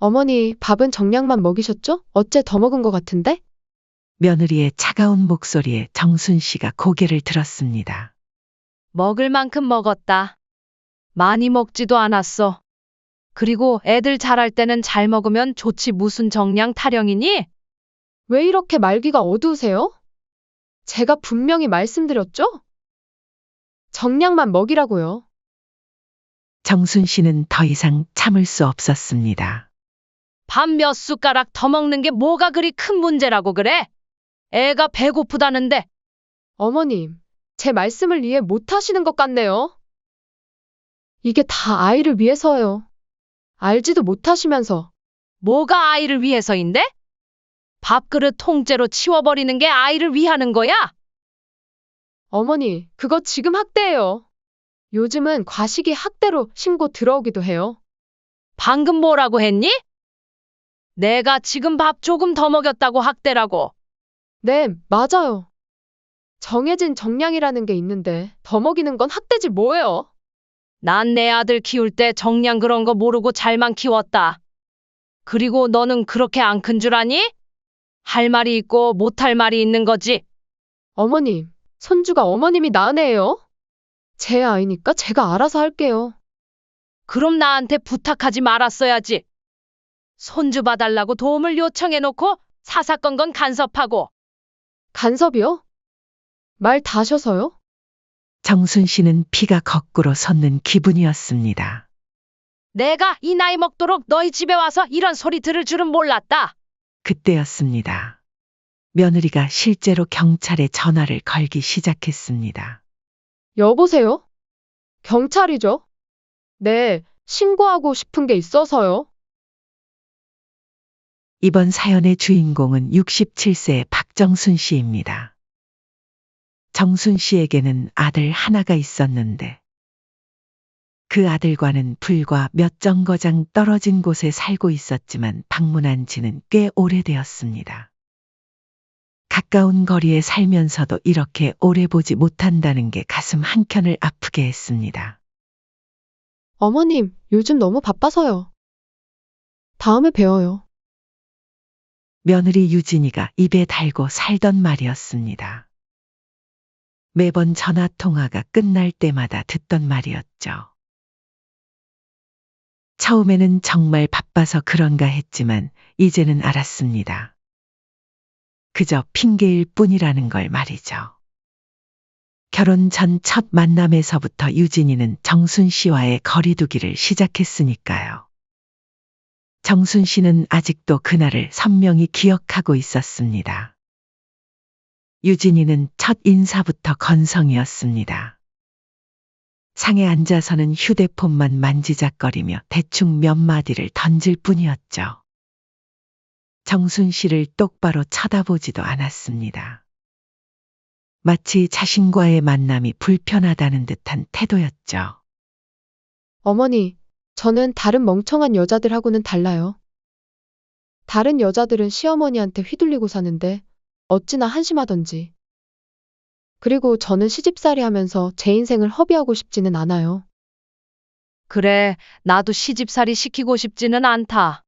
어머니, 밥은 정량만 먹이셨죠? 어째 더 먹은 것 같은데? 며느리의 차가운 목소리에 정순 씨가 고개를 들었습니다. 먹을 만큼 먹었다. 많이 먹지도 않았어. 그리고 애들 자랄 때는 잘 먹으면 좋지 무슨 정량 타령이니? 왜 이렇게 말귀가 어두우세요? 제가 분명히 말씀드렸죠? 정량만 먹이라고요. 정순 씨는 더 이상 참을 수 없었습니다. 밥 몇 숟가락 더 먹는 게 뭐가 그리 큰 문제라고 그래? 애가 배고프다는데. 어머님, 제 말씀을 이해 못 하시는 것 같네요. 이게 다 아이를 위해서요. 알지도 못하시면서. 뭐가 아이를 위해서인데? 밥그릇 통째로 치워버리는 게 아이를 위하는 거야? 어머니, 그거 지금 학대예요. 요즘은 과식이 학대로 신고 들어오기도 해요. 방금 뭐라고 했니? 내가 지금 밥 조금 더 먹였다고 학대라고. 네, 맞아요. 정해진 정량이라는 게 있는데 더 먹이는 건 학대지 뭐예요? 난 내 아들 키울 때 정량 그런 거 모르고 잘만 키웠다. 그리고 너는 그렇게 안 큰 줄 아니? 할 말이 있고 못할 말이 있는 거지. 어머님, 손주가 어머님이 낳은 애예요? 제 아이니까 제가 알아서 할게요. 그럼 나한테 부탁하지 말았어야지. 손주 봐달라고 도움을 요청해놓고 사사건건 간섭하고. 간섭이요? 말 다셔서요? 정순 씨는 피가 거꾸로 솟는 기분이었습니다. 내가 이 나이 먹도록 너희 집에 와서 이런 소리 들을 줄은 몰랐다. 그때였습니다. 며느리가 실제로 경찰에 전화를 걸기 시작했습니다. 여보세요? 경찰이죠? 네, 신고하고 싶은 게 있어서요. 이번 사연의 주인공은 67세의 박정순 씨입니다. 정순 씨에게는 아들 하나가 있었는데 그 아들과는 불과 몇 정거장 떨어진 곳에 살고 있었지만 방문한 지는 꽤 오래되었습니다. 가까운 거리에 살면서도 이렇게 오래 보지 못한다는 게 가슴 한켠을 아프게 했습니다. 어머님, 요즘 너무 바빠서요. 다음에 봬요. 며느리 유진이가 입에 달고 살던 말이었습니다. 매번 전화 통화가 끝날 때마다 듣던 말이었죠. 처음에는 정말 바빠서 그런가 했지만 이제는 알았습니다. 그저 핑계일 뿐이라는 걸 말이죠. 결혼 전 첫 만남에서부터 유진이는 정순 씨와의 거리두기를 시작했으니까요. 정순 씨는 아직도 그날을 선명히 기억하고 있었습니다. 유진이는 첫 인사부터 건성이었습니다. 상에 앉아서는 휴대폰만 만지작거리며 대충 몇 마디를 던질 뿐이었죠. 정순 씨를 똑바로 쳐다보지도 않았습니다. 마치 자신과의 만남이 불편하다는 듯한 태도였죠. 어머니, 저는 다른 멍청한 여자들하고는 달라요. 다른 여자들은 시어머니한테 휘둘리고 사는데 어찌나 한심하던지. 그리고 저는 시집살이 하면서 제 인생을 허비하고 싶지는 않아요. 그래, 나도 시집살이 시키고 싶지는 않다.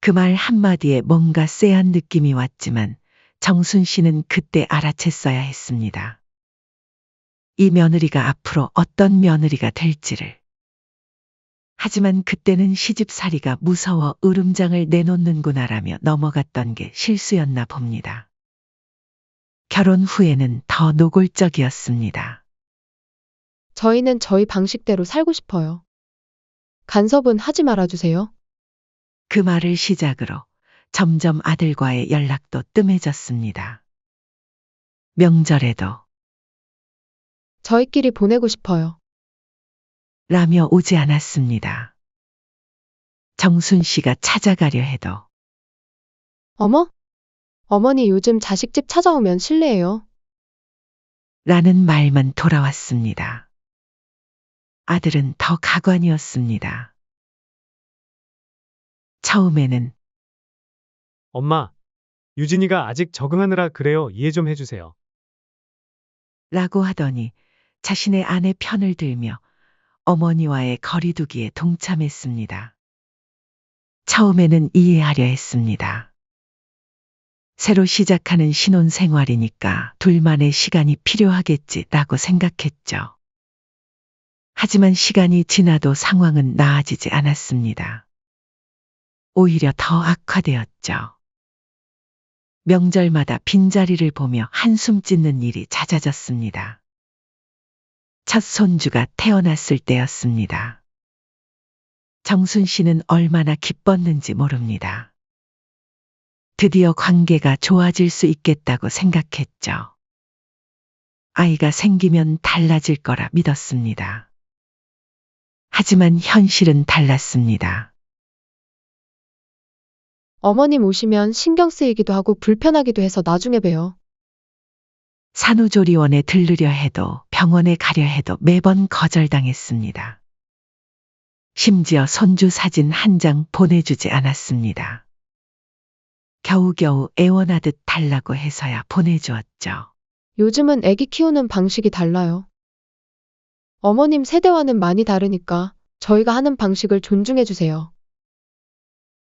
그 말 한마디에 뭔가 쎄한 느낌이 왔지만 정순 씨는 그때 알아챘어야 했습니다. 이 며느리가 앞으로 어떤 며느리가 될지를. 하지만 그때는 시집살이가 무서워 으름장을 내놓는구나라며 넘어갔던 게 실수였나 봅니다. 결혼 후에는 더 노골적이었습니다. 저희는 저희 방식대로 살고 싶어요. 간섭은 하지 말아주세요. 그 말을 시작으로 점점 아들과의 연락도 뜸해졌습니다. 명절에도 저희끼리 보내고 싶어요. 라며 오지 않았습니다. 정순 씨가 찾아가려 해도 어머? 어머니 요즘 자식집 찾아오면 실례예요. 라는 말만 돌아왔습니다. 아들은 더 가관이었습니다. 처음에는 엄마, 유진이가 아직 적응하느라 그래요. 이해 좀 해주세요. 라고 하더니 자신의 아내 편을 들며 어머니와의 거리두기에 동참했습니다. 처음에는 이해하려 했습니다. 새로 시작하는 신혼생활이니까 둘만의 시간이 필요하겠지라고 생각했죠. 하지만 시간이 지나도 상황은 나아지지 않았습니다. 오히려 더 악화되었죠. 명절마다 빈자리를 보며 한숨 찢는 일이 잦아졌습니다. 첫 손주가 태어났을 때였습니다. 정순 씨는 얼마나 기뻤는지 모릅니다. 드디어 관계가 좋아질 수 있겠다고 생각했죠. 아이가 생기면 달라질 거라 믿었습니다. 하지만 현실은 달랐습니다. 어머님 오시면 신경 쓰이기도 하고 불편하기도 해서 나중에 봬요. 산후조리원에 들르려 해도 병원에 가려 해도 매번 거절당했습니다. 심지어 손주 사진 한 장 보내주지 않았습니다. 겨우겨우 애원하듯 달라고 해서야 보내주었죠. 요즘은 아기 키우는 방식이 달라요. 어머님 세대와는 많이 다르니까 저희가 하는 방식을 존중해 주세요.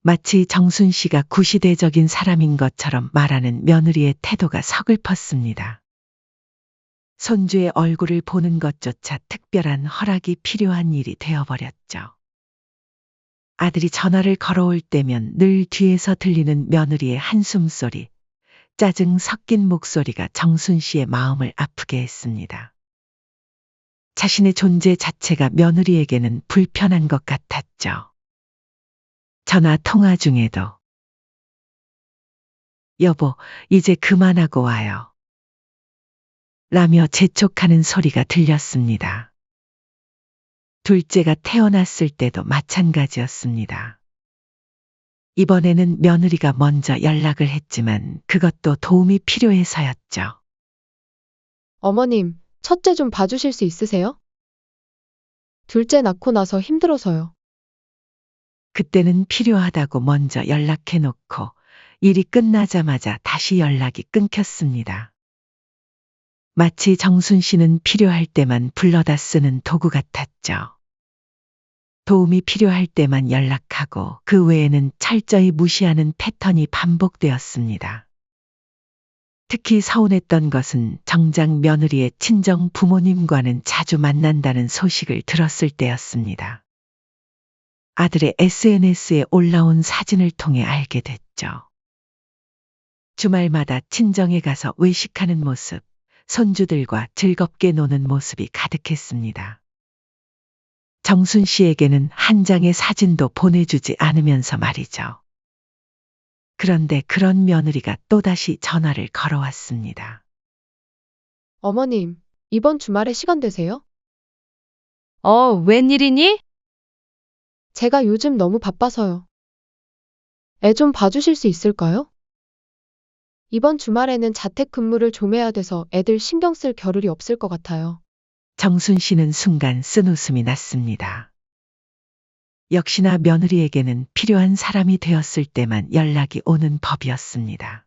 마치 정순 씨가 구시대적인 사람인 것처럼 말하는 며느리의 태도가 서글펐습니다. 손주의 얼굴을 보는 것조차 특별한 허락이 필요한 일이 되어버렸죠. 아들이 전화를 걸어올 때면 늘 뒤에서 들리는 며느리의 한숨소리, 짜증 섞인 목소리가 정순 씨의 마음을 아프게 했습니다. 자신의 존재 자체가 며느리에게는 불편한 것 같았죠. 전화 통화 중에도 여보, 이제 그만하고 와요. 라며 재촉하는 소리가 들렸습니다. 둘째가 태어났을 때도 마찬가지였습니다. 이번에는 며느리가 먼저 연락을 했지만 그것도 도움이 필요해서였죠. 어머님, 첫째 좀 봐주실 수 있으세요? 둘째 낳고 나서 힘들어서요. 그때는 필요하다고 먼저 연락해 놓고 일이 끝나자마자 다시 연락이 끊겼습니다. 마치 정순 씨는 필요할 때만 불러다 쓰는 도구 같았죠. 도움이 필요할 때만 연락하고 그 외에는 철저히 무시하는 패턴이 반복되었습니다. 특히 서운했던 것은 정작 며느리의 친정 부모님과는 자주 만난다는 소식을 들었을 때였습니다. 아들의 SNS에 올라온 사진을 통해 알게 됐죠. 주말마다 친정에 가서 외식하는 모습, 손주들과 즐겁게 노는 모습이 가득했습니다. 정순 씨에게는 한 장의 사진도 보내주지 않으면서 말이죠. 그런데 그런 며느리가 또다시 전화를 걸어왔습니다. 어머님, 이번 주말에 시간 되세요? 웬일이니? 제가 요즘 너무 바빠서요. 애 좀 봐주실 수 있을까요? 이번 주말에는 자택근무를 좀 해야 돼서 애들 신경 쓸 겨를이 없을 것 같아요. 정순 씨는 순간 쓴웃음이 났습니다. 역시나 며느리에게는 필요한 사람이 되었을 때만 연락이 오는 법이었습니다.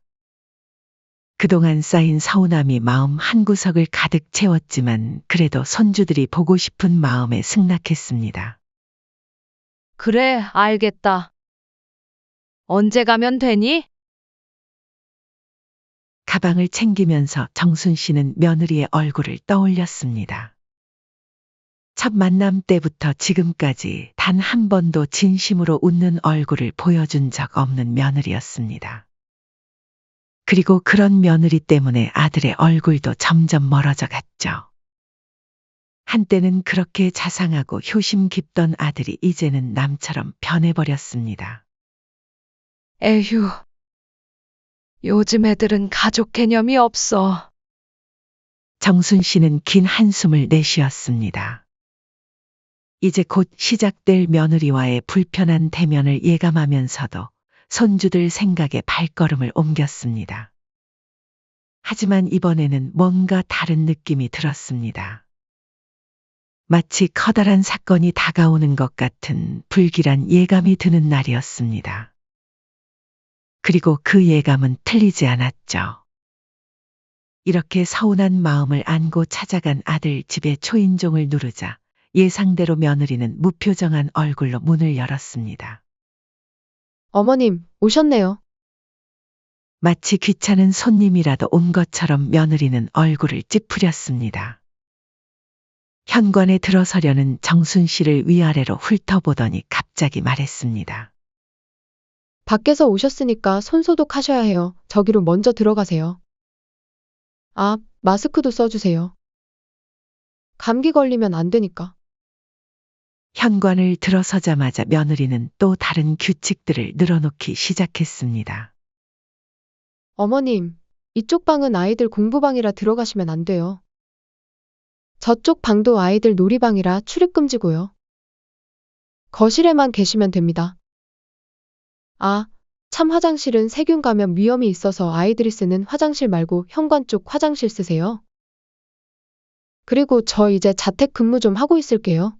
그동안 쌓인 서운함이 마음 한구석을 가득 채웠지만 그래도 손주들이 보고 싶은 마음에 승낙했습니다. 그래, 알겠다. 언제 가면 되니? 가방을 챙기면서 정순 씨는 며느리의 얼굴을 떠올렸습니다. 첫 만남 때부터 지금까지 단 한 번도 진심으로 웃는 얼굴을 보여준 적 없는 며느리였습니다. 그리고 그런 며느리 때문에 아들의 얼굴도 점점 멀어져 갔죠. 한때는 그렇게 자상하고 효심 깊던 아들이 이제는 남처럼 변해버렸습니다. 에휴, 요즘 애들은 가족 개념이 없어. 정순 씨는 긴 한숨을 내쉬었습니다. 이제 곧 시작될 며느리와의 불편한 대면을 예감하면서도 손주들 생각에 발걸음을 옮겼습니다. 하지만 이번에는 뭔가 다른 느낌이 들었습니다. 마치 커다란 사건이 다가오는 것 같은 불길한 예감이 드는 날이었습니다. 그리고 그 예감은 틀리지 않았죠. 이렇게 서운한 마음을 안고 찾아간 아들 집에 초인종을 누르자 예상대로 며느리는 무표정한 얼굴로 문을 열었습니다. 어머님, 오셨네요. 마치 귀찮은 손님이라도 온 것처럼 며느리는 얼굴을 찌푸렸습니다. 현관에 들어서려는 정순 씨를 위아래로 훑어보더니 갑자기 말했습니다. 밖에서 오셨으니까 손 소독하셔야 해요. 저기로 먼저 들어가세요. 아, 마스크도 써주세요. 감기 걸리면 안 되니까. 현관을 들어서자마자 며느리는 또 다른 규칙들을 늘어놓기 시작했습니다. 어머님, 이쪽 방은 아이들 공부방이라 들어가시면 안 돼요. 저쪽 방도 아이들 놀이방이라 출입금지고요. 거실에만 계시면 됩니다. 아, 참 화장실은 세균 감염 위험이 있어서 아이들이 쓰는 화장실 말고 현관 쪽 화장실 쓰세요. 그리고 저 이제 자택근무 좀 하고 있을게요.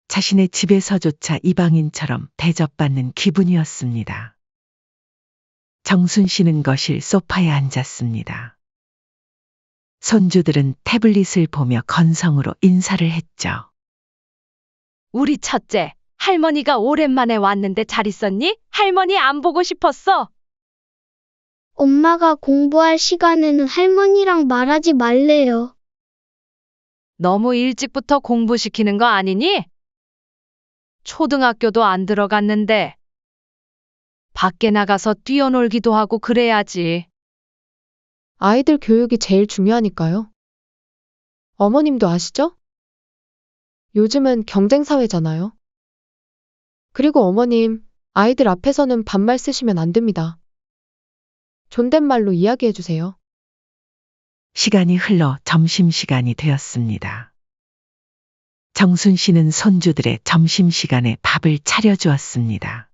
자신의 집에서조차 이방인처럼 대접받는 기분이었습니다. 정순 씨는 거실 소파에 앉았습니다. 손주들은 태블릿을 보며 건성으로 인사를 했죠. 우리 첫째, 할머니가 오랜만에 왔는데 잘 있었니? 할머니 안 보고 싶었어. 엄마가 공부할 시간에는 할머니랑 말하지 말래요. 너무 일찍부터 공부시키는 거 아니니? 초등학교도 안 들어갔는데. 밖에 나가서 뛰어놀기도 하고 그래야지. 아이들 교육이 제일 중요하니까요. 어머님도 아시죠? 요즘은 경쟁사회잖아요. 그리고 어머님, 아이들 앞에서는 반말 쓰시면 안 됩니다. 존댓말로 이야기해 주세요. 시간이 흘러 점심시간이 되었습니다. 정순 씨는 손주들의 점심시간에 밥을 차려주었습니다.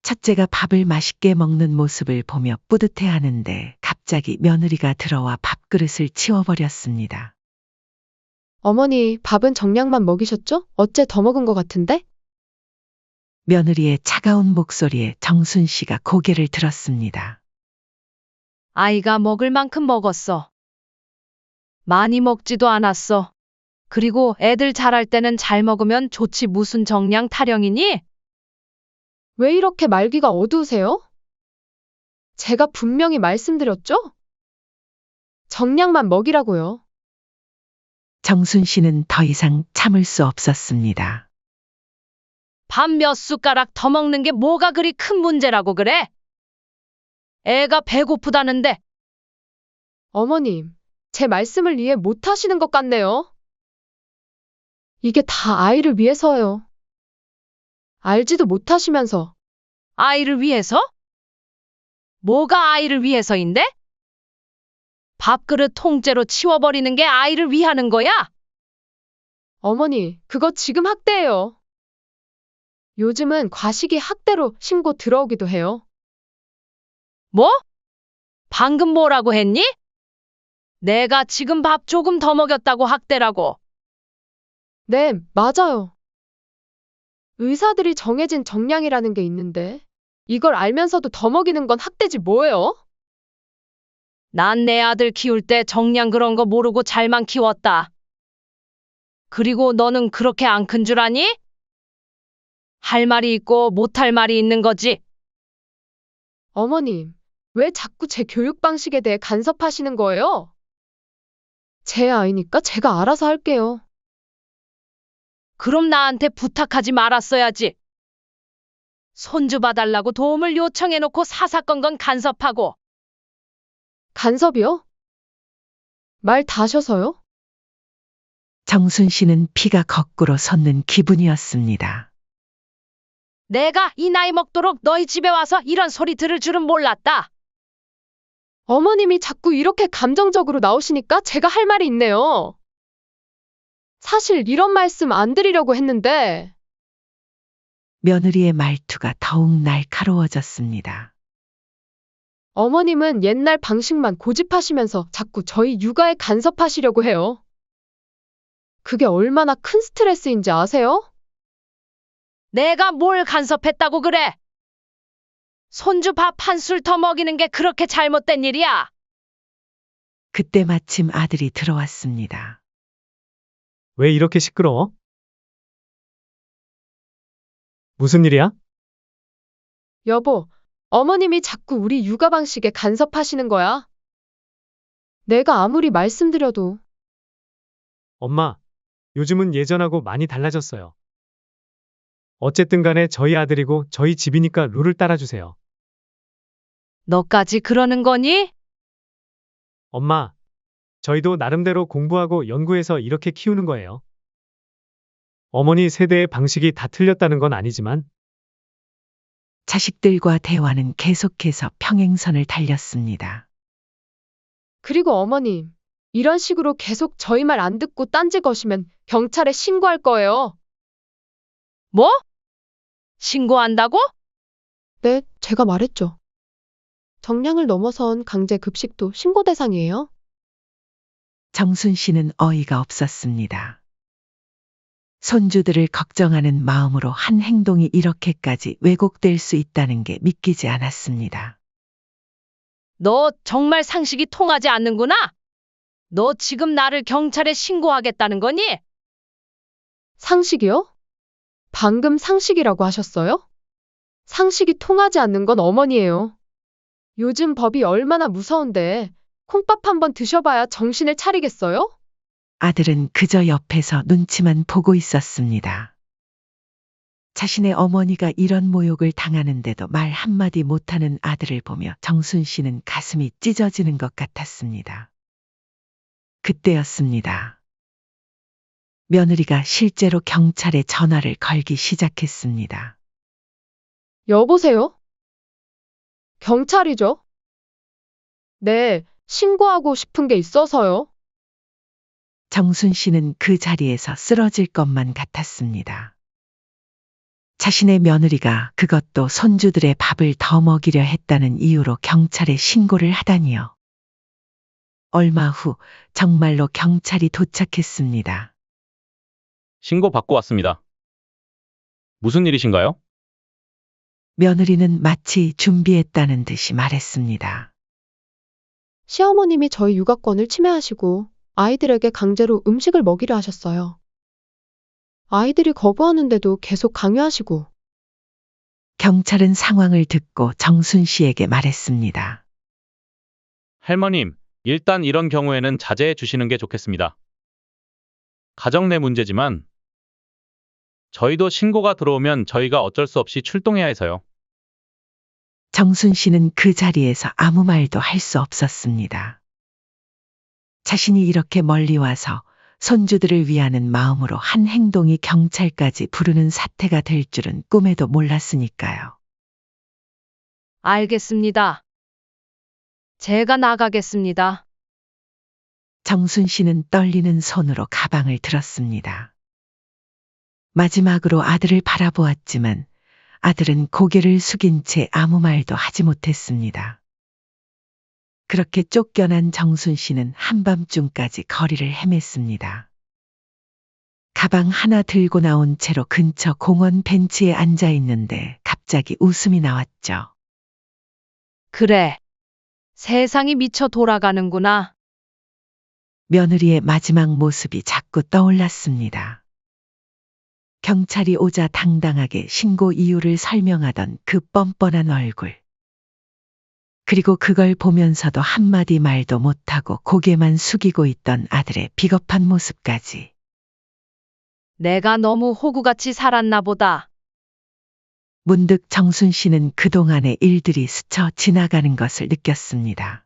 첫째가 밥을 맛있게 먹는 모습을 보며 뿌듯해하는데 갑자기 며느리가 들어와 밥그릇을 치워버렸습니다. 어머니, 밥은 정량만 먹이셨죠? 어째 더 먹은 것 같은데? 며느리의 차가운 목소리에 정순 씨가 고개를 들었습니다. 아이가 먹을 만큼 먹었어. 많이 먹지도 않았어. 그리고 애들 자랄 때는 잘 먹으면 좋지 무슨 정량 타령이니? 왜 이렇게 말귀가 어두우세요? 제가 분명히 말씀드렸죠? 정량만 먹이라고요. 정순 씨는 더 이상 참을 수 없었습니다. 밥 몇 숟가락 더 먹는 게 뭐가 그리 큰 문제라고 그래? 애가 배고프다는데. 어머님, 제 말씀을 이해 못 하시는 것 같네요. 이게 다 아이를 위해서예요. 알지도 못하시면서. 아이를 위해서? 뭐가 아이를 위해서인데? 밥그릇 통째로 치워버리는 게 아이를 위하는 거야? 어머니, 그거 지금 학대예요. 요즘은 과식이 학대로 신고 들어오기도 해요. 뭐? 방금 뭐라고 했니? 내가 지금 밥 조금 더 먹였다고 학대라고. 네, 맞아요. 의사들이 정해진 정량이라는 게 있는데, 이걸 알면서도 더 먹이는 건 학대지 뭐예요? 난 내 아들 키울 때 정량 그런 거 모르고 잘만 키웠다. 그리고 너는 그렇게 안 큰 줄 아니? 할 말이 있고 못할 말이 있는 거지. 어머님, 왜 자꾸 제 교육 방식에 대해 간섭하시는 거예요? 제 아이니까 제가 알아서 할게요. 그럼 나한테 부탁하지 말았어야지. 손주 봐달라고 도움을 요청해놓고 사사건건 간섭하고. 간섭이요? 말 다셔서요? 정순 씨는 피가 거꾸로 솟는 기분이었습니다. 내가 이 나이 먹도록 너희 집에 와서 이런 소리 들을 줄은 몰랐다. 어머님이 자꾸 이렇게 감정적으로 나오시니까 제가 할 말이 있네요. 사실 이런 말씀 안 드리려고 했는데, 며느리의 말투가 더욱 날카로워졌습니다. 어머님은 옛날 방식만 고집하시면서 자꾸 저희 육아에 간섭하시려고 해요. 그게 얼마나 큰 스트레스인지 아세요? 내가 뭘 간섭했다고 그래? 손주 밥 한 술 더 먹이는 게 그렇게 잘못된 일이야? 그때 마침 아들이 들어왔습니다. 왜 이렇게 시끄러워? 무슨 일이야? 여보, 어머님이 자꾸 우리 육아 방식에 간섭하시는 거야. 내가 아무리 말씀드려도. 엄마, 요즘은 예전하고 많이 달라졌어요. 어쨌든 간에 저희 아들이고 저희 집이니까 룰을 따라주세요. 너까지 그러는 거니? 엄마, 저희도 나름대로 공부하고 연구해서 이렇게 키우는 거예요. 어머니 세대의 방식이 다 틀렸다는 건 아니지만, 자식들과 대화는 계속해서 평행선을 달렸습니다. 그리고 어머님, 이런 식으로 계속 저희 말 안 듣고 딴지 거시면 경찰에 신고할 거예요. 뭐? 신고한다고? 네, 제가 말했죠. 정량을 넘어선 강제 급식도 신고 대상이에요. 정순 씨는 어이가 없었습니다. 손주들을 걱정하는 마음으로 한 행동이 이렇게까지 왜곡될 수 있다는 게 믿기지 않았습니다. 너 정말 상식이 통하지 않는구나? 너 지금 나를 경찰에 신고하겠다는 거니? 상식이요? 방금 상식이라고 하셨어요? 상식이 통하지 않는 건 어머니예요. 요즘 법이 얼마나 무서운데 콩밥 한번 드셔봐야 정신을 차리겠어요? 아들은 그저 옆에서 눈치만 보고 있었습니다. 자신의 어머니가 이런 모욕을 당하는데도 말 한마디 못하는 아들을 보며 정순 씨는 가슴이 찢어지는 것 같았습니다. 그때였습니다. 며느리가 실제로 경찰에 전화를 걸기 시작했습니다. 여보세요? 경찰이죠? 네, 신고하고 싶은 게 있어서요. 정순 씨는 그 자리에서 쓰러질 것만 같았습니다. 자신의 며느리가 그것도 손주들의 밥을 더 먹이려 했다는 이유로 경찰에 신고를 하다니요. 얼마 후 정말로 경찰이 도착했습니다. 신고 받고 왔습니다. 무슨 일이신가요? 며느리는 마치 준비했다는 듯이 말했습니다. 시어머님이 저희 육아권을 침해하시고 아이들에게 강제로 음식을 먹이려 하셨어요. 아이들이 거부하는데도 계속 강요하시고. 경찰은 상황을 듣고 정순 씨에게 말했습니다. 할머님, 일단 이런 경우에는 자제해 주시는 게 좋겠습니다. 가정 내 문제지만 저희도 신고가 들어오면 저희가 어쩔 수 없이 출동해야 해서요. 정순 씨는 그 자리에서 아무 말도 할 수 없었습니다. 자신이 이렇게 멀리 와서 손주들을 위하는 마음으로 한 행동이 경찰까지 부르는 사태가 될 줄은 꿈에도 몰랐으니까요. 알겠습니다. 제가 나가겠습니다. 정순 씨는 떨리는 손으로 가방을 들었습니다. 마지막으로 아들을 바라보았지만 아들은 고개를 숙인 채 아무 말도 하지 못했습니다. 그렇게 쫓겨난 정순 씨는 한밤중까지 거리를 헤맸습니다. 가방 하나 들고 나온 채로 근처 공원 벤치에 앉아 있는데 갑자기 웃음이 나왔죠. 그래. 세상이 미쳐 돌아가는구나. 며느리의 마지막 모습이 자꾸 떠올랐습니다. 경찰이 오자 당당하게 신고 이유를 설명하던 그 뻔뻔한 얼굴. 그리고 그걸 보면서도 한마디 말도 못하고 고개만 숙이고 있던 아들의 비겁한 모습까지. 내가 너무 호구같이 살았나 보다. 문득 정순 씨는 그동안의 일들이 스쳐 지나가는 것을 느꼈습니다.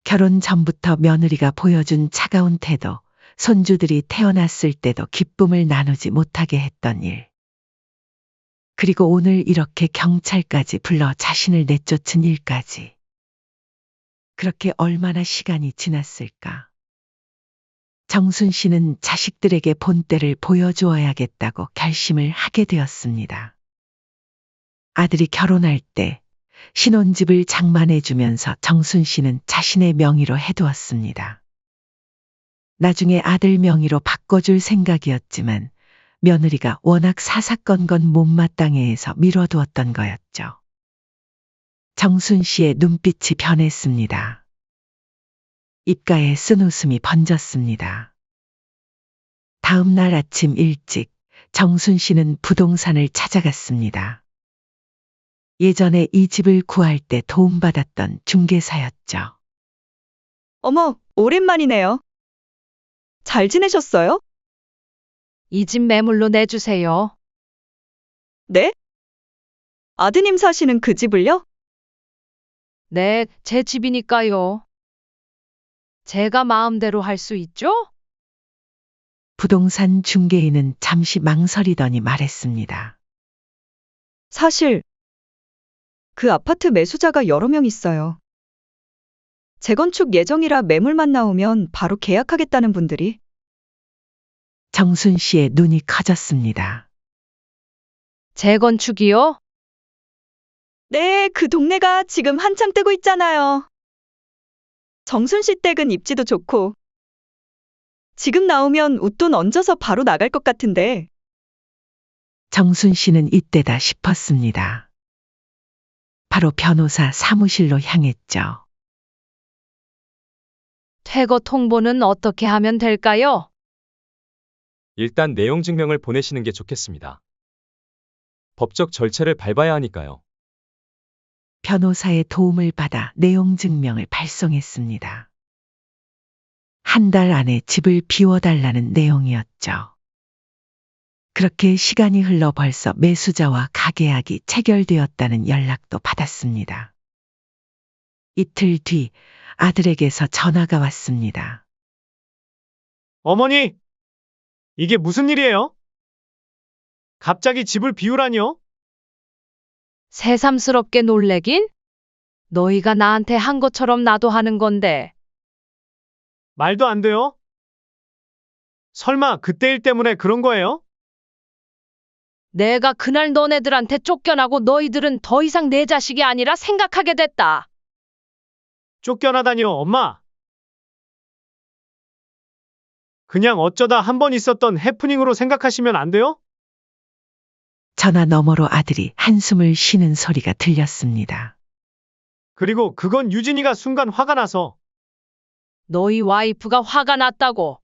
결혼 전부터 며느리가 보여준 차가운 태도, 손주들이 태어났을 때도 기쁨을 나누지 못하게 했던 일. 그리고 오늘 이렇게 경찰까지 불러 자신을 내쫓은 일까지. 그렇게 얼마나 시간이 지났을까? 정순 씨는 자식들에게 본때를 보여주어야겠다고 결심을 하게 되었습니다. 아들이 결혼할 때 신혼집을 장만해주면서 정순 씨는 자신의 명의로 해두었습니다. 나중에 아들 명의로 바꿔줄 생각이었지만 며느리가 워낙 사사건건 못마땅해 해서 미뤄두었던 거였죠. 정순 씨의 눈빛이 변했습니다. 입가에 쓴웃음이 번졌습니다. 다음 날 아침 일찍 정순 씨는 부동산을 찾아갔습니다. 예전에 이 집을 구할 때 도움받았던 중개사였죠. 어머, 오랜만이네요. 잘 지내셨어요? 이 집 매물로 내주세요. 네? 아드님 사시는 그 집을요? 네, 제 집이니까요. 제가 마음대로 할 수 있죠? 부동산 중개인은 잠시 망설이더니 말했습니다. 사실 그 아파트 매수자가 여러 명 있어요. 재건축 예정이라 매물만 나오면 바로 계약하겠다는 분들이. 정순 씨의 눈이 커졌습니다. 재건축이요? 네, 그 동네가 지금 한창 뜨고 있잖아요. 정순 씨 댁은 입지도 좋고. 지금 나오면 웃돈 얹어서 바로 나갈 것 같은데. 정순 씨는 이때다 싶었습니다. 바로 변호사 사무실로 향했죠. 퇴거 통보는 어떻게 하면 될까요? 일단 내용 증명을 보내시는 게 좋겠습니다. 법적 절차를 밟아야 하니까요. 변호사의 도움을 받아 내용 증명을 발송했습니다. 한 달 안에 집을 비워달라는 내용이었죠. 그렇게 시간이 흘러 벌써 매수자와 가계약이 체결되었다는 연락도 받았습니다. 이틀 뒤 아들에게서 전화가 왔습니다. 어머니! 이게 무슨 일이에요? 갑자기 집을 비우라니요? 새삼스럽게 놀래긴? 너희가 나한테 한 것처럼 나도 하는 건데. 말도 안 돼요? 설마 그때 일 때문에 그런 거예요? 내가 그날 너네들한테 쫓겨나고 너희들은 더 이상 내 자식이 아니라 생각하게 됐다. 쫓겨나다니요, 엄마. 그냥 어쩌다 한 번 있었던 해프닝으로 생각하시면 안 돼요? 전화 너머로 아들이 한숨을 쉬는 소리가 들렸습니다. 그리고 그건 유진이가 순간 화가 나서. 너희 와이프가 화가 났다고.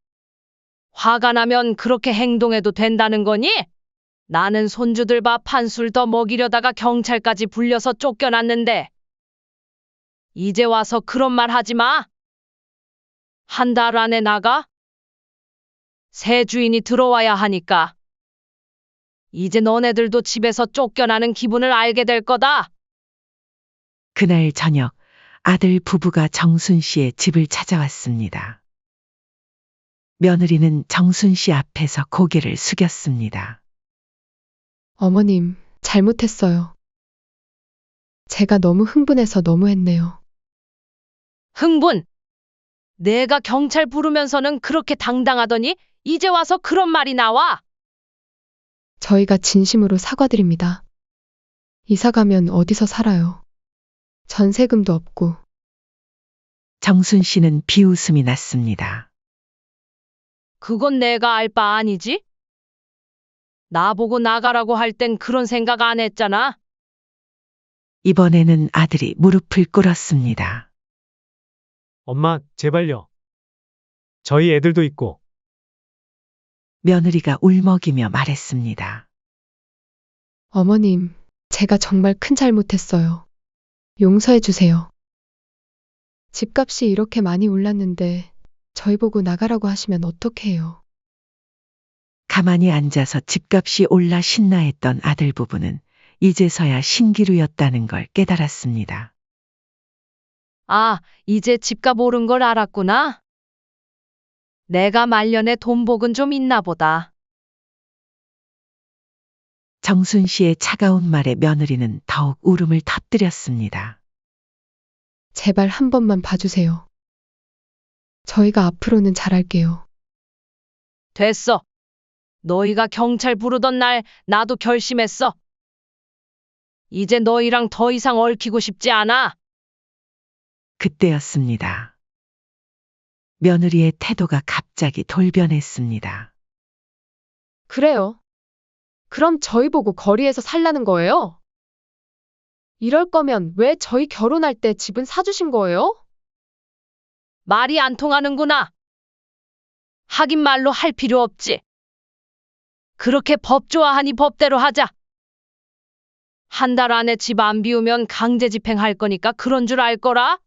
화가 나면 그렇게 행동해도 된다는 거니? 나는 손주들 밥 한 술 더 먹이려다가 경찰까지 불려서 쫓겨났는데. 이제 와서 그런 말 하지 마. 한 달 안에 나가? 새 주인이 들어와야 하니까. 이제 너네들도 집에서 쫓겨나는 기분을 알게 될 거다. 그날 저녁 아들 부부가 정순 씨의 집을 찾아왔습니다. 며느리는 정순 씨 앞에서 고개를 숙였습니다. 어머님, 잘못했어요. 제가 너무 흥분해서 너무했네요. 흥분. 내가 경찰 부르면서는 그렇게 당당하더니 이제 와서 그런 말이 나와. 저희가 진심으로 사과드립니다. 이사 가면 어디서 살아요? 전세금도 없고. 정순 씨는 비웃음이 났습니다. 그건 내가 알 바 아니지? 나보고 나가라고 할 땐 그런 생각 안 했잖아. 이번에는 아들이 무릎을 꿇었습니다. 엄마, 제발요. 저희 애들도 있고. 며느리가 울먹이며 말했습니다. 어머님, 제가 정말 큰 잘못했어요. 용서해 주세요. 집값이 이렇게 많이 올랐는데 저희 보고 나가라고 하시면 어떡해요? 가만히 앉아서 집값이 올라 신나했던 아들 부부는 이제서야 신기루였다는 걸 깨달았습니다. 아, 이제 집값 오른 걸 알았구나. 내가 말년에 돈복은 좀 있나 보다. 정순 씨의 차가운 말에 며느리는 더욱 울음을 터뜨렸습니다. 제발 한 번만 봐주세요. 저희가 앞으로는 잘할게요. 됐어. 너희가 경찰 부르던 날 나도 결심했어. 이제 너희랑 더 이상 얽히고 싶지 않아. 그때였습니다. 며느리의 태도가 갑자기 돌변했습니다. 그래요. 그럼 저희 보고 거리에서 살라는 거예요? 이럴 거면 왜 저희 결혼할 때 집은 사주신 거예요? 말이 안 통하는구나. 하긴 말로 할 필요 없지. 그렇게 법 좋아하니 법대로 하자. 한 달 안에 집 안 비우면 강제 집행할 거니까 그런 줄 알 거라?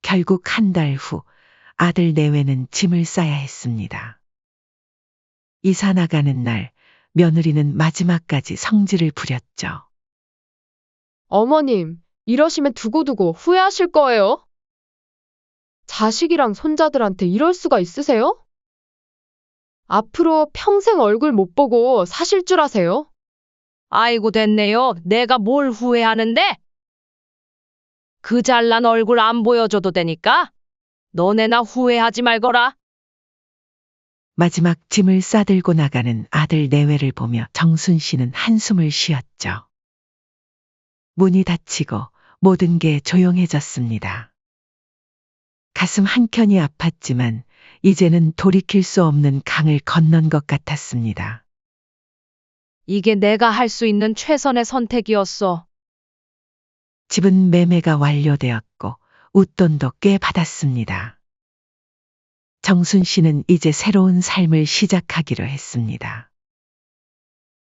결국 한 달 후 아들 내외는 짐을 싸야 했습니다. 이사 나가는 날 며느리는 마지막까지 성질을 부렸죠. 어머님, 이러시면 두고두고 후회하실 거예요. 자식이랑 손자들한테 이럴 수가 있으세요? 앞으로 평생 얼굴 못 보고 사실 줄 아세요? 아이고 됐네요. 내가 뭘 후회하는데? 그 잘난 얼굴 안 보여줘도 되니까 너네나 후회하지 말거라. 마지막 짐을 싸들고 나가는 아들 내외를 보며 정순 씨는 한숨을 쉬었죠. 문이 닫히고 모든 게 조용해졌습니다. 가슴 한켠이 아팠지만 이제는 돌이킬 수 없는 강을 건넌 것 같았습니다. 이게 내가 할 수 있는 최선의 선택이었어. 집은 매매가 완료되었고 웃돈도 꽤 받았습니다. 정순 씨는 이제 새로운 삶을 시작하기로 했습니다.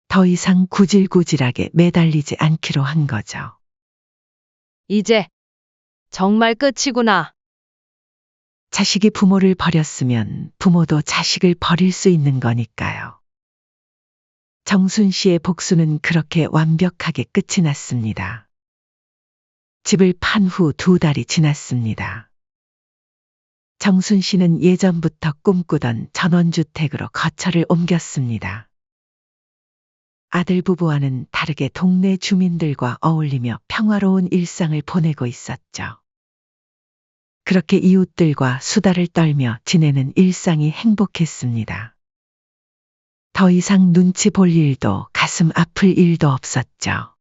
더 이상 구질구질하게 매달리지 않기로 한 거죠. 이제 정말 끝이구나. 자식이 부모를 버렸으면 부모도 자식을 버릴 수 있는 거니까요. 정순 씨의 복수는 그렇게 완벽하게 끝이 났습니다. 집을 판 후 2달이 지났습니다. 정순 씨는 예전부터 꿈꾸던 전원주택으로 거처를 옮겼습니다. 아들 부부와는 다르게 동네 주민들과 어울리며 평화로운 일상을 보내고 있었죠. 그렇게 이웃들과 수다를 떨며 지내는 일상이 행복했습니다. 더 이상 눈치 볼 일도 가슴 아플 일도 없었죠.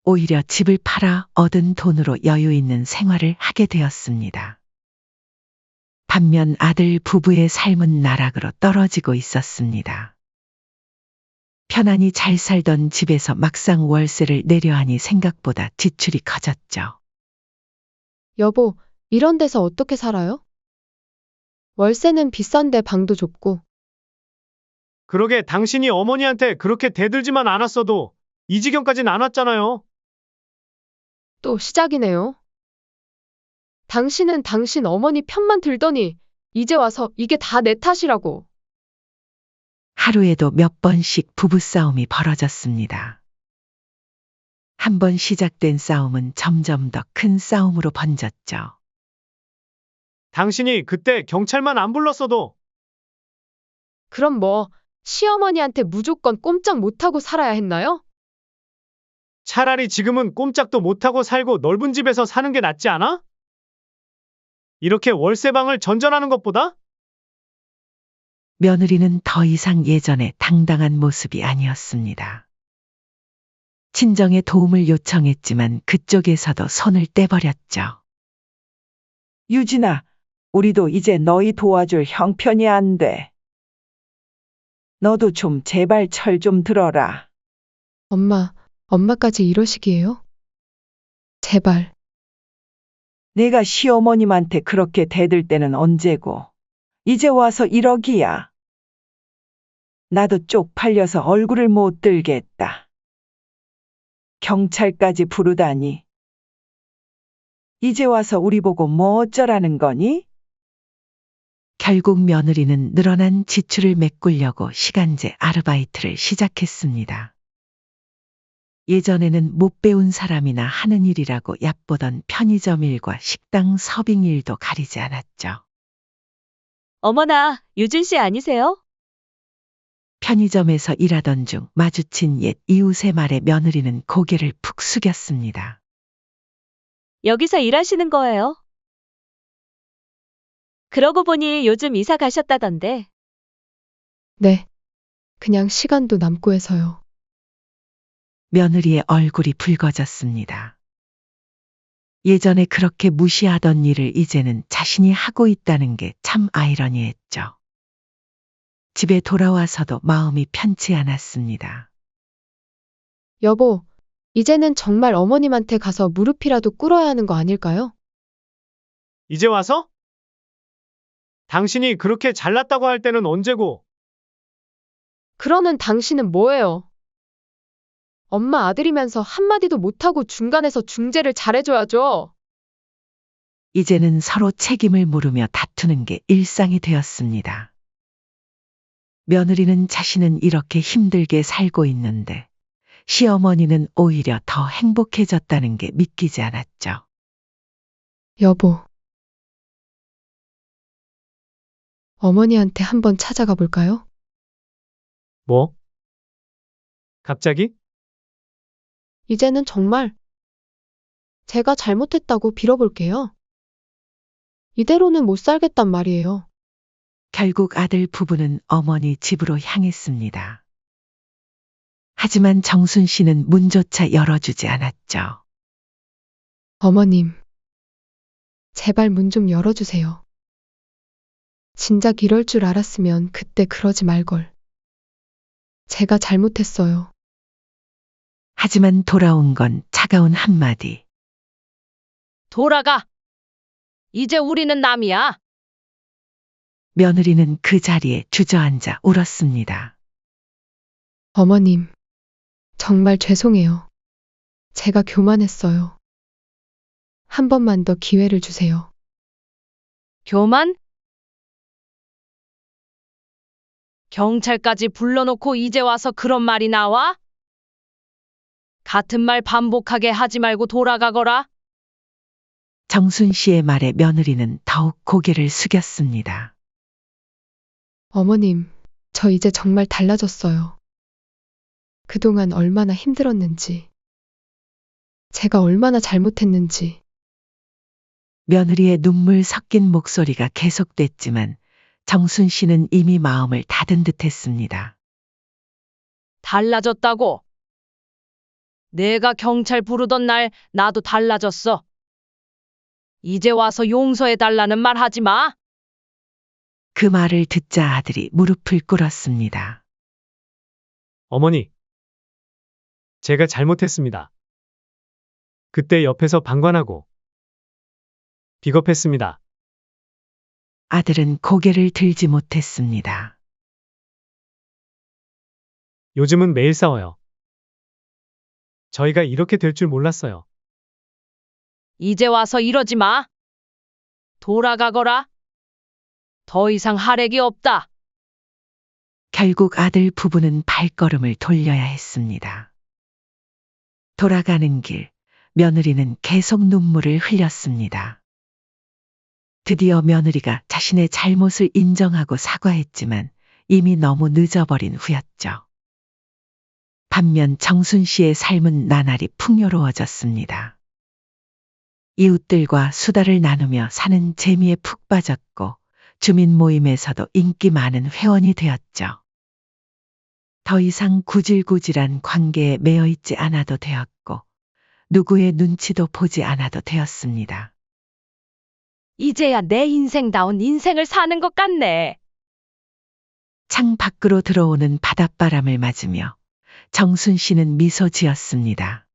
오히려 집을 팔아 얻은 돈으로 여유 있는 생활을 하게 되었습니다. 반면 아들 부부의 삶은 나락으로 떨어지고 있었습니다. 편안히 잘 살던 집에서 막상 월세를 내려 하니 생각보다 지출이 커졌죠. 여보, 이런 데서 어떻게 살아요? 월세는 비싼데 방도 좁고. 그러게 당신이 어머니한테 그렇게 대들지만 않았어도 이 지경까진 안 왔잖아요. 또 시작이네요. 당신은 당신 어머니 편만 들더니 이제 와서 이게 다 내 탓이라고. 하루에도 몇 번씩 부부싸움이 벌어졌습니다. 한 번 시작된 싸움은 점점 더 큰 싸움으로 번졌죠. 당신이 그때 경찰만 안 불렀어도 그럼 뭐, 시어머니한테 무조건 꼼짝 못하고 살아야 했나요? 차라리 지금은 꼼짝도 못하고 살고 넓은 집에서 사는 게 낫지 않아? 이렇게 월세방을 전전하는 것보다? 며느리는 더 이상 예전의 당당한 모습이 아니었습니다. 친정에 도움을 요청했지만 그쪽에서도 손을 떼버렸죠. 유진아, 우리도 이제 너희 도와줄 형편이 안 돼. 너도 좀 제발 철 좀 들어라. 엄마까지 이러시기에요? 제발. 내가 시어머님한테 그렇게 대들 때는 언제고. 이제 와서 이러기야. 나도 쪽팔려서 얼굴을 못 들겠다. 경찰까지 부르다니. 이제 와서 우리 보고 뭐 어쩌라는 거니? 결국 며느리는 늘어난 지출을 메꾸려고 시간제 아르바이트를 시작했습니다. 예전에는 못 배운 사람이나 하는 일이라고 얕보던 편의점 일과 식당 서빙 일도 가리지 않았죠. 어머나, 유진 씨 아니세요? 편의점에서 일하던 중 마주친 옛 이웃의 말에 며느리는 고개를 푹 숙였습니다. 여기서 일하시는 거예요? 그러고 보니 요즘 이사 가셨다던데. 네. 그냥 시간도 남고 해서요. 며느리의 얼굴이 붉어졌습니다. 예전에 그렇게 무시하던 일을 이제는 자신이 하고 있다는 게 참 아이러니했죠. 집에 돌아와서도 마음이 편치 않았습니다. 여보, 이제는 정말 어머님한테 가서 무릎이라도 꿇어야 하는 거 아닐까요? 이제 와서? 당신이 그렇게 잘났다고 할 때는 언제고? 그러는 당신은 뭐예요? 엄마 아들이면서 한마디도 못하고 중간에서 중재를 잘해줘야죠. 이제는 서로 책임을 물으며 다투는 게 일상이 되었습니다. 며느리는 자신은 이렇게 힘들게 살고 있는데 시어머니는 오히려 더 행복해졌다는 게 믿기지 않았죠. 여보. 어머니한테 한번 찾아가 볼까요? 뭐? 갑자기? 이제는 정말 제가 잘못했다고 빌어볼게요. 이대로는 못 살겠단 말이에요. 결국 아들 부부는 어머니 집으로 향했습니다. 하지만 정순 씨는 문조차 열어주지 않았죠. 어머님, 제발 문 좀 열어주세요. 진작 이럴 줄 알았으면 그때 그러지 말걸. 제가 잘못했어요. 하지만 돌아온 건 차가운 한마디. 돌아가. 이제 우리는 남이야. 며느리는 그 자리에 주저앉아 울었습니다. 어머님, 정말 죄송해요. 제가 교만했어요. 한 번만 더 기회를 주세요. 교만? 경찰까지 불러놓고 이제 와서 그런 말이 나와? 같은 말 반복하게 하지 말고 돌아가거라. 정순 씨의 말에 며느리는 더욱 고개를 숙였습니다. 어머님, 저 이제 정말 달라졌어요. 그동안 얼마나 힘들었는지, 제가 얼마나 잘못했는지. 며느리의 눈물 섞인 목소리가 계속됐지만 정순 씨는 이미 마음을 닫은 듯했습니다. 달라졌다고. 내가 경찰 부르던 날 나도 달라졌어. 이제 와서 용서해달라는 말 하지 마. 그 말을 듣자 아들이 무릎을 꿇었습니다. 어머니. 제가 잘못했습니다. 그때 옆에서 방관하고 비겁했습니다. 아들은 고개를 들지 못했습니다. 요즘은 매일 싸워요. 저희가 이렇게 될 줄 몰랐어요. 이제 와서 이러지 마. 돌아가거라. 더 이상 할애기 없다. 결국 아들 부부는 발걸음을 돌려야 했습니다. 돌아가는 길, 며느리는 계속 눈물을 흘렸습니다. 드디어 며느리가 자신의 잘못을 인정하고 사과했지만 이미 너무 늦어버린 후였죠. 반면 정순 씨의 삶은 나날이 풍요로워졌습니다. 이웃들과 수다를 나누며 사는 재미에 푹 빠졌고 주민 모임에서도 인기 많은 회원이 되었죠. 더 이상 구질구질한 관계에 매여 있지 않아도 되었고 누구의 눈치도 보지 않아도 되었습니다. 이제야 내 인생다운 인생을 사는 것 같네. 창 밖으로 들어오는 바닷바람을 맞으며 정순 씨는 미소 지었습니다.